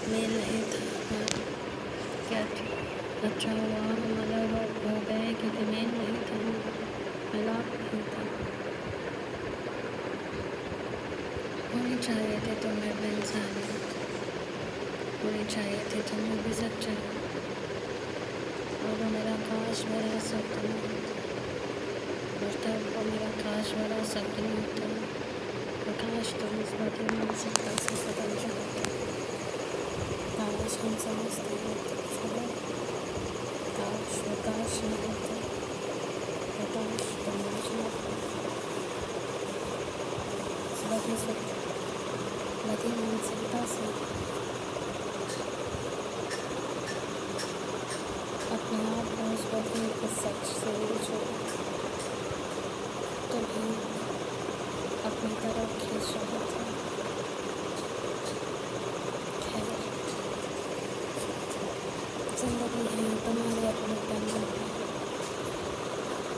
میل نہیں تھا ہمارا، کیا اچھا ہوا ہم الگ ہو گئے، کیونکہ میل نہیں تھا، ملاپ نہیں تھا۔ ہونی چاہیے تھی تم میں بھی انسانیت، ہونی چاہیے تھی تم میں بھی سچائی، اور وہ میرا کاش بھرا سپنا اور تب وہ میرا کاش بھرا سپنا ہوتا، کاش تم اس باتیں مناسبتا سے بدل جاتے، کاش ہم سمجھتے ہوتے چھوڑو، کاش وہ کاش نہ ہوتا، کاش تم آج نہ بدی مناسبتا سے اپنے آپ کو اس بدی کے سچ سے الجھو، تمہیں اپنی طرف کھینچ رہا تھا۔ خیر، زندگی ہے تمہارے اپنے پیمانے میں،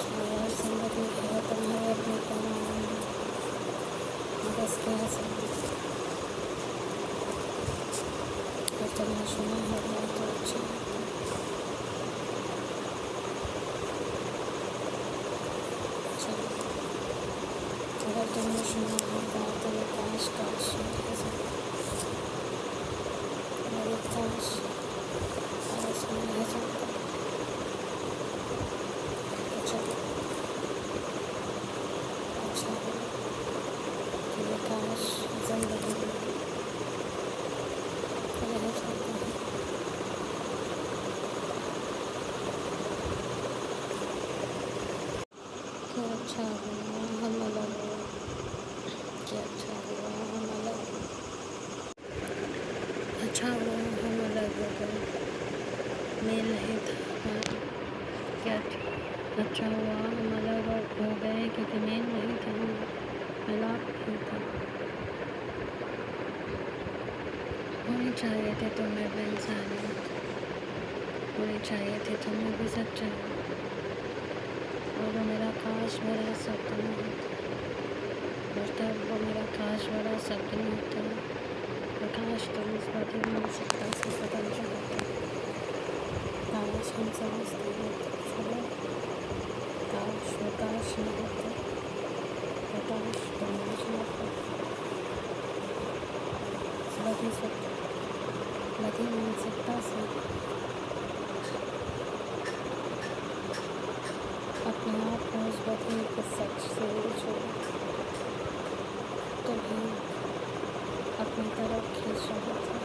خیر زندگی ہے تمہارے اپنے پیمانے میں، میں بس کہہ سکتی تھی، اگر تم نے سنا ہوگا تو اچھا ہوتا۔ چلو، اگر تم نے سنا ہوگا تو یہ کاش کاش نہ رہ جاتا، اور یہ کاش کاش نہ رہ جاتا، تو چلو اچھا ہو کہ یہ کاش زندگی میں رہ جاتا ہے۔ کہ اچھا ہوا ہم الگ ہوئے، کہ اچھا ہوا ہم الگ ہوئے، اچھا ہوا ہم الگ ہو گئے، میل نہیں تھا ہمارا، کیا اچھا ہوا ہم الگ ہو گئے، کیونکہ میل نہیں تھا، ملاپ نہیں تھا۔ ہونی چاہیے تھی تم میں بھی انسانیت، ہونی چاہیے تھی تم میں بھی سچائی، اور وہ میرا کاش بھرا سپنا ہوتا، اور تب وہ میرا کاش بھرا سپنا ہوتا، کاش تم اس بدی مناسبتا سے بدل جاتے، کاش ہم سمجھتے ہوتے چھوڑو، کاش وہ کاش نہ ہوتا، کاش تم آج نہ بدی مناسبتا سے اپنے آپ کو اس بدی کے سچ سے الجھو، تمہیں اپنی طرف کھینچ رہا تھا۔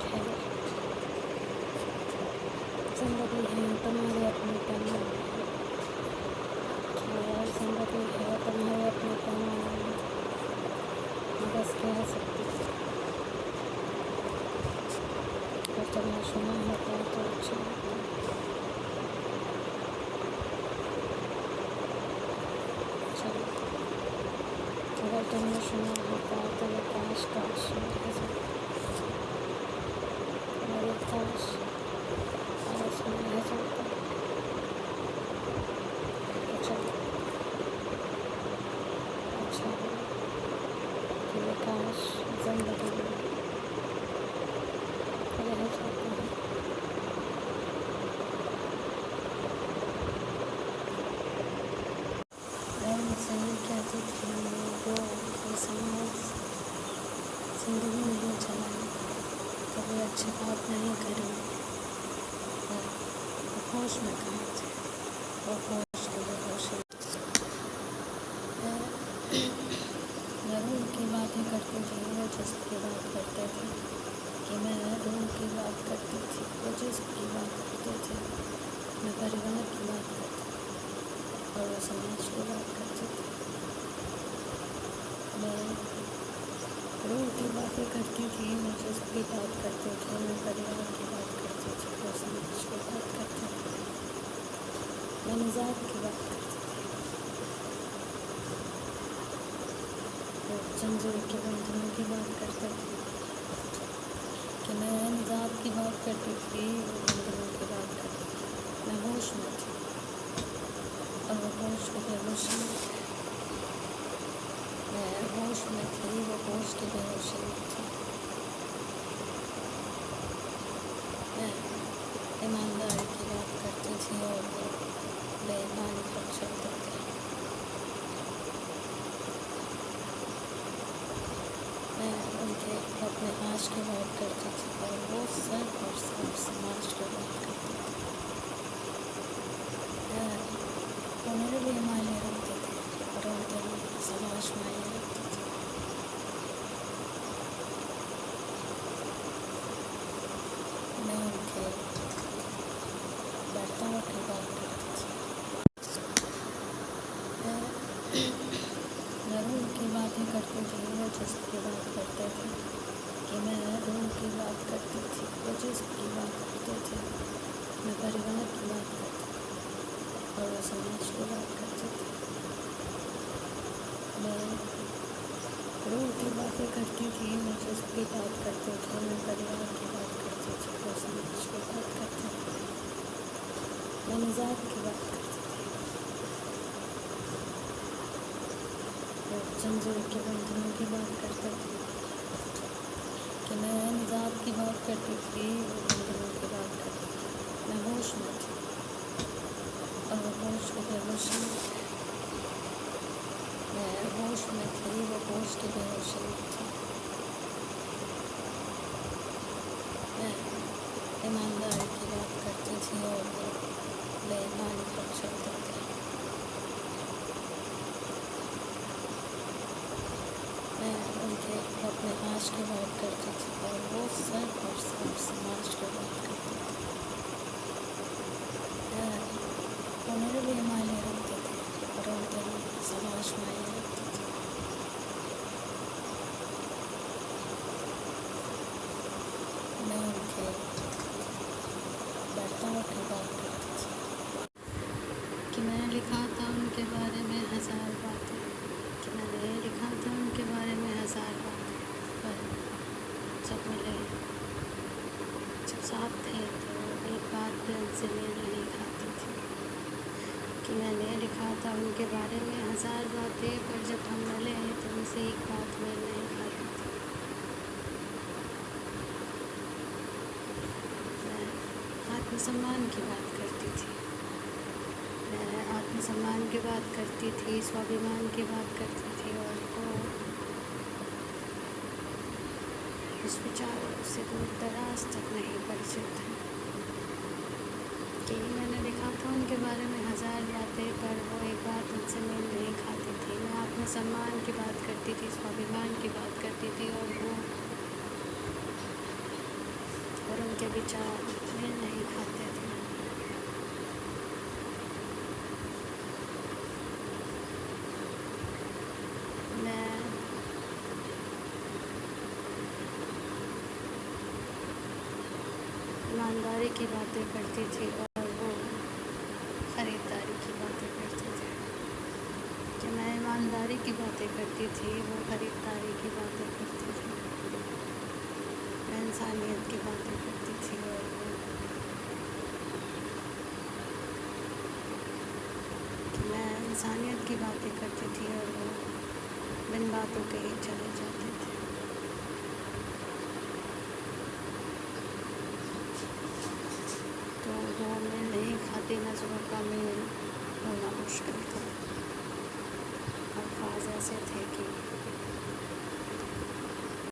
خیر، زندگی ہے تمہارے اپنے پیمانے میں، خیر زندگی ہے تمہارے اپنے پیمانے میں، میں بس کہہ سکتی تھی، اگر تم نے سنا ہوتا تو اچھا ہوتا۔ چلو، اگر تم نے سنا ہوتا تو یہ کاش کاش نہ رہ جاتا، اور یہ کاش کاش نہ رہ جاتا، تو چلو اچھا ہوا کہ یہ کاش زندگی میں رہ جاتا ہے۔ اگر مجھ سے یہ کہتی تھی وہ سماج زندگی نہیں چلائے، کبھی اچھی بات نہیں کری، اور وہ ہوش میں کہاں تھے، وہ ہوش کے بے ہوشی میں روح کی باتیں کرتی تھی، وہ جسم کی بات کرتے تھے، کہ میں روح کی بات کرتی تھی، وہ جسم کی بات کرتے تھے، میں پریوار کی بات کرتی تھی اور وہ سماج کی بات کرتی تھی، میں روح کی باتیں کرتی تھی، وہ جسم کی بات کرتے تھے، میں پریوار کی بات کرتی تھی، وہ سماج کی بات کرتے تھے، میں مزاج کی بات کرتی تھی، وہ زنجیر کے بندھنوں کی بات کرتے تھے، کہ میں مزاج کی بات کرتی تھی، وہ بندھنوں کی بات کرتی تھی، میں ہوش میں تھی اور وہ ہوش کے بے ہوشی میں تھی، میں ہوش میں تھی، وہ ہوش کے بے ہوشی میں تھی۔ اپنے عاش کی بات کرتی تھی اور وہ صرف اور صرف سماج کی بات کرتی تھی. وہ میرے لیے معنی رکھتے تھے اور ان کے لیے سماج معنی رکھتی تھی. میں ان کے برتاؤ کی بات کرتی تھی. میں روح کی باتیں کرتی تھی، وہ جسم کی بات کرتے تھے. کہ میں روح کی بات کرتی تھی، وہ جسم کی بات کرتے تھے. میں پریوار کی بات کرتی تھی اور وہ سماج کی بات کرتے تھے. میں روح کی باتیں کرتی تھی، وہ جسم کی بات کرتے تھے. میں پریوار کی بات کرتی تھی، وہ سماج کی بات کرتے تھے. میں نژاد کی بات کرتی تھی، وہ زنجیر کے بندھنوں کی بات کرتے تھے. کہ میں نژاد کی بات کرتی تھی، وہ بندھنوں کی بات کرتی تھی. میں ہوش میں تھی اور وہ ہوش کے بے ہوشی میں تھی. میں ہوش میں تھی، وہ ہوش کے بے ہوشی میں تھی. میں ایمانداری کی بات کرتی تھی اور وہ بے ایمانی پر چلتے تھے. میں ان کے اپنے عاش کی بات کرتی تھی اور وہ صرف اور صرف سماج کی بات کرتے تھے. وہ میرے لیے معنی رکھتے تھے اور ان کے لیے سماج معنی رکھتی تھی. میں ان کے برتاؤ کی بات کرتی تھی. کہ میں نے لکھا تھا ان کے بارے میں 1000 باتیں. کہ میں نے لکھا تھا ان کے بارے میں 1000 باتیں. پر جب ملے، جب ساتھ تھے تو ایک بات بھی ان سے میل نہیں کھاتی تھی. کہ میں نے لکھا تھا ان کے بارے میں 1000 باتیں، پر جب ہم ملے تو ان سے ایک بات میل نہیں کھاتی تھی. میں آتم سمان کی بات کرتی تھی. میں آتم سمان کی بات کرتی تھی، سوابھیمان کی بات کرتی تھی. اور وہ اس وچاروں سے دور دراز تک نہیں پریچت تھے. کہ میں نے لکھا تھا ان کے بارے میں 1000 باتیں، پر وہ ایک بات ان سے میل نہیں کھاتی تھی. میں آتم سمان کی بات کرتی تھی، سوابھیمان کی بات کرتی تھی اور ان کے وچار میل نہیں کھاتے تھے. میں ایمانداری کی باتیں کرتی تھی اور وہ خریداری کی باتیں کرتے تھے. کہ میں ایمانداری کی باتیں کرتی تھی، وہ خریداری کی باتیں کرتی تھی. میں انسانیت کی باتیں کرتی تھی اور وہ میں انسانیت کی باتیں کرتی تھی اور وہ بن باتوں کے ہی چلے جاتے تھے. تو وہ میل نہیں کھاتی نظروں کا میل ہونا مشکل تھا. الفاظ ایسے تھے